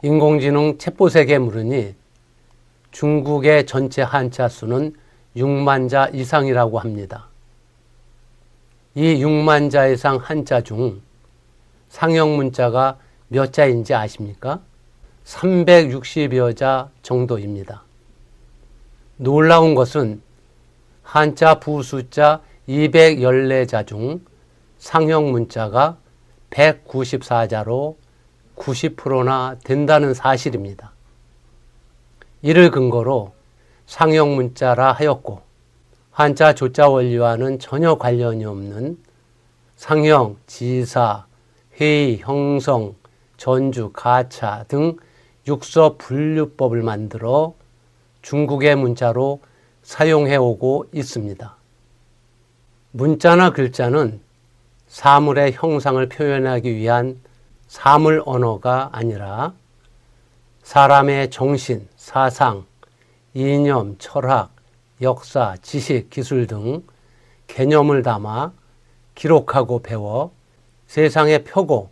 인공지능 챗봇에게 물으니 중국의 전체 한자 수는 6만 자 이상이라고 합니다. 이 6만 자 이상 한자 중 상형 문자가 몇 자인지 아십니까? 360여 자 정도입니다. 놀라운 것은 한자 부숫자 214자 중 상형 문자가 194자로 90%나 된다는 사실입니다. 이를 근거로 상형 문자라 하였고 한자 조자 원리와는 전혀 관련이 없는 상형, 지사, 회의, 형성, 전주, 가차 등 육서 분류법을 만들어 중국의 문자로 사용해오고 있습니다. 문자나 글자는 사물의 형상을 표현하기 위한 사물 언어가 아니라 사람의 정신, 사상, 이념, 철학, 역사, 지식, 기술 등 개념을 담아 기록하고 배워 세상에 펴고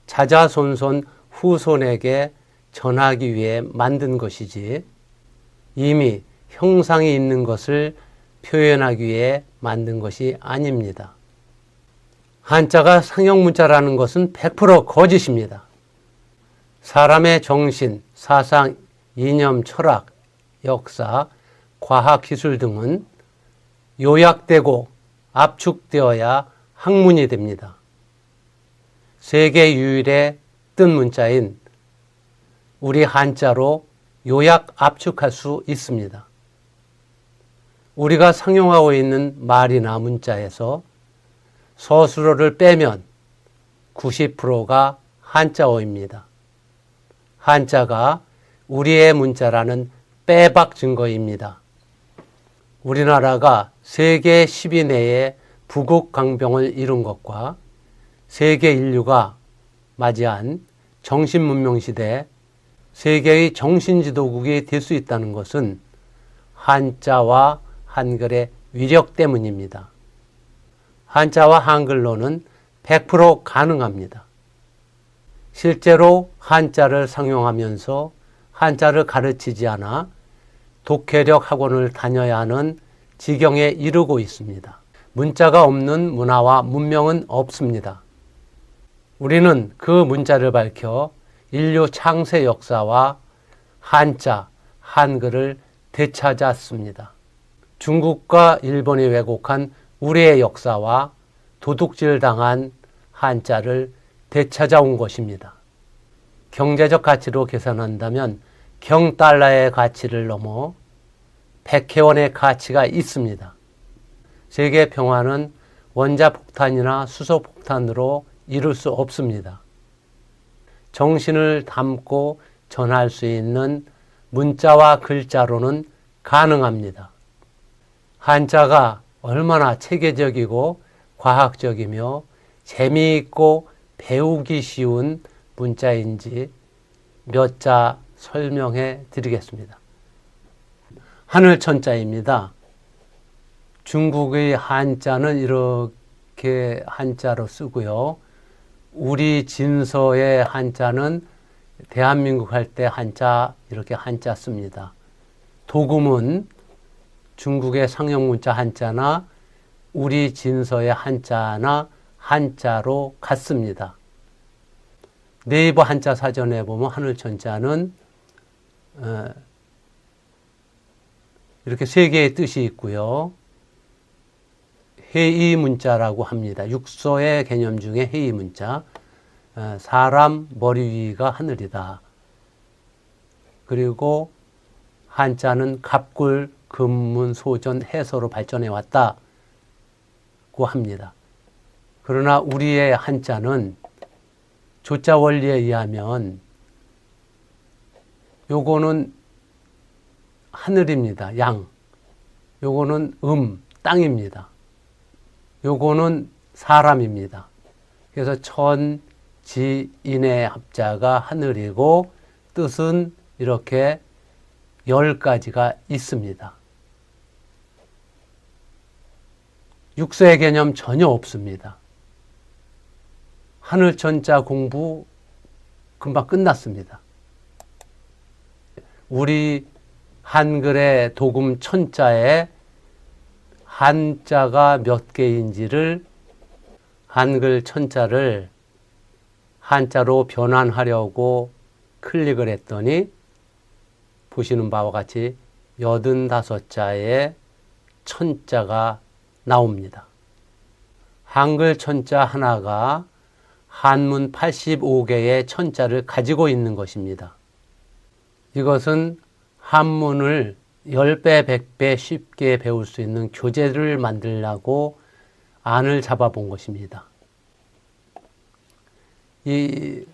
자자손손 후손에게 전하기 위해 만든 것이지 이미 형상이 있는 것을 표현하기 위해 만든 것이 아닙니다. 한자가 상형 문자라는 것은 100% 거짓입니다. 사람의 정신, 사상, 이념, 철학, 역사, 과학, 기술 등은 요약되고 압축되어야 학문이 됩니다. 세계 유일의 뜬 문자인 우리 한자로 요약 압축할 수 있습니다. 우리가 상용하고 있는 말이나 문자에서 서술어를 빼면 90%가 한자어입니다. 한자가 우리의 문자라는 빼박 증거입니다. 우리나라가 세계 10위 내에 부국강병을 이룬 것과 세계 인류가 맞이한 정신문명시대 세계의 정신지도국이 될 수 있다는 것은 한자와 한글의 위력 때문입니다. 한자와 한글로는 100% 가능합니다. 실제로 한자를 상용하면서 한자를 가르치지 않아 독해력 학원을 다녀야 하는 지경에 이르고 있습니다. 문자가 없는 문화와 문명은 없습니다. 우리는 그 문자를 밝혀 인류 창세 역사와 한자, 한글을 되찾았습니다. 중국과 일본이 왜곡한 우리의 역사와 도둑질당한 한자를 되찾아온 것입니다. 경제적 가치로 계산한다면 경달러의 가치를 넘어 백회원의 가치가 있습니다. 세계 평화는 원자폭탄이나 수소폭탄으로 이룰 수 없습니다. 정신을 담고 전할 수 있는 문자와 글자로는 가능합니다. 한자가 얼마나 체계적이고 과학적이며 재미있고 배우기 쉬운 문자인지 몇 자 설명해 드리겠습니다. 하늘천자입니다. 중국의 한자는 이렇게 한자로 쓰고요. 우리 진서의 한자는 대한민국 할 때 한자 이렇게 한자 씁니다. 도금은 중국의 상형 문자 한자나 우리 진서의 한자나 한자로 같습니다. 네이버 한자 사전에 보면 하늘천자는 이렇게 세 개의 뜻이 있고요. 해의 문자라고 합니다. 육서의 개념 중에 해의 문자. 사람 머리 위가 하늘이다. 그리고 한자는 갑굴, 금문, 소전, 해서로 발전해 왔다고 합니다. 그러나 우리의 한자는 조자 원리에 의하면 요거는 하늘입니다. 양. 요거는 땅입니다. 요거는 사람입니다. 그래서 천, 지, 인의 합자가 하늘이고 뜻은 이렇게 10가지가 있습니다. 육서의 개념 전혀 없습니다. 하늘천자 공부 금방 끝났습니다. 우리 한글의 도금 천자에 한자가 몇 개인지를 한글 천자를 한자로 변환하려고 클릭을 했더니 보시는 바와 같이 85자의 천자가 나옵니다. 한글 천자 하나가 한문 85개의 천자를 가지고 있는 것입니다. 이것은 한문을 10배, 100배 쉽게 배울 수 있는 교재를 만들려고 안을 잡아본 것입니다. 이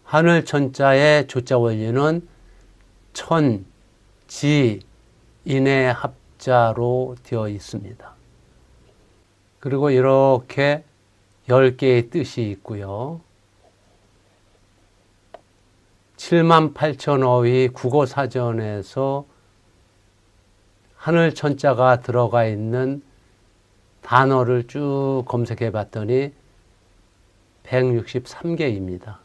하늘 천자의 조자 원리는 천, 지, 인의 합자로 되어 있습니다. 그리고 이렇게 10개의 뜻이 있고요. 78,000어휘 국어사전에서 하늘 천자가 들어가 있는 단어를 쭉 검색해 봤더니 163개입니다.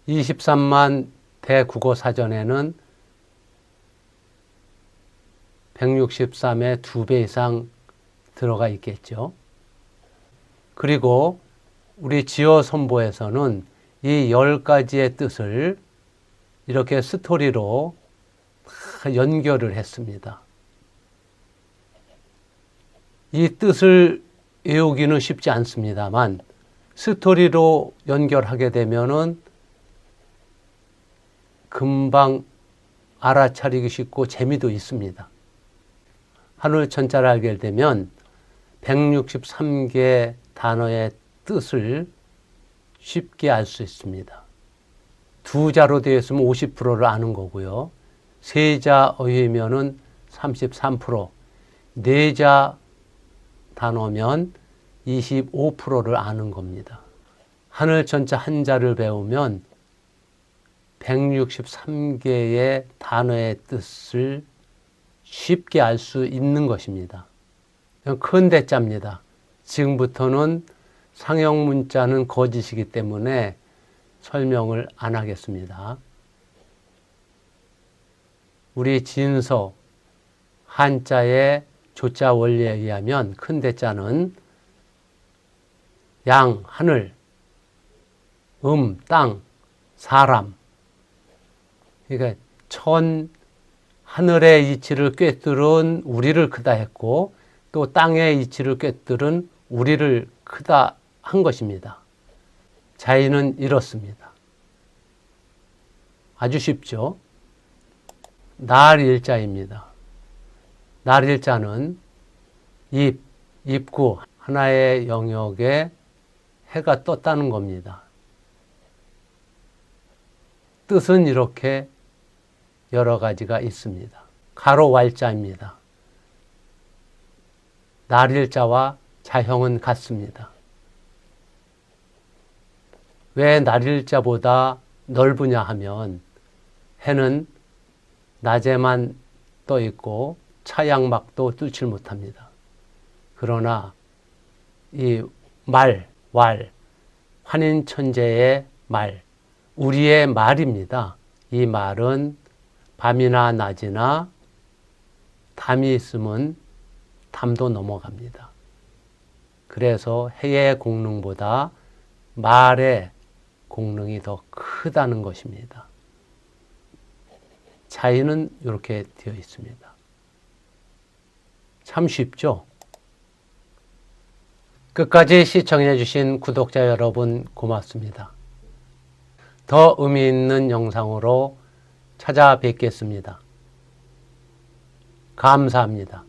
23만 대국어사전에는 163의 2배 이상 들어가 있겠죠. 그리고 우리 지어선보에서는 이 10가지의 뜻을 이렇게 스토리로 연결을 했습니다. 이 뜻을 외우기는 쉽지 않습니다만 스토리로 연결하게 되면은 금방 알아차리기 쉽고 재미도 있습니다. 하늘 천자를 알게 되면 163개 단어의 뜻을 쉽게 알 수 있습니다. 2자로 되어 있으면 50%를 아는 거고요. 3자 어휘면은 33%, 4자 단어면 25%를 아는 겁니다. 하늘 천자 한자를 배우면 163개의 단어의 뜻을 쉽게 알 수 있는 것입니다. 큰 대자입니다. 지금부터는 상형 문자는 거짓이기 때문에 설명을 안 하겠습니다. 우리 진서 한자의 조자 원리에 의하면 큰 대자는 양, 하늘, 땅, 사람. 그러니까 하늘의 이치를 꿰뚫은 우리를 크다 했고 또 땅의 이치를 꿰뚫은 우리를 크다 한 것입니다. 자의는 이렇습니다. 아주 쉽죠? 날 일자입니다. 날 일자는 입구 하나의 영역에 해가 떴다는 겁니다. 뜻은 이렇게 여러 가지가 있습니다. 가로 왈자입니다. 날일자와 자형은 같습니다. 왜 날일자보다 넓으냐 하면 해는 낮에만 떠 있고 차양막도 뚫지 못합니다. 그러나 이 왈, 환인천재의 말, 우리의 말입니다. 이 말은 밤이나 낮이나 담이 있으면 담도 넘어갑니다. 그래서 해의 공능보다 말의 공능이 더 크다는 것입니다. 차이는 이렇게 되어 있습니다. 참 쉽죠? 끝까지 시청해 주신 구독자 여러분 고맙습니다. 더 의미 있는 영상으로 찾아뵙겠습니다. 감사합니다.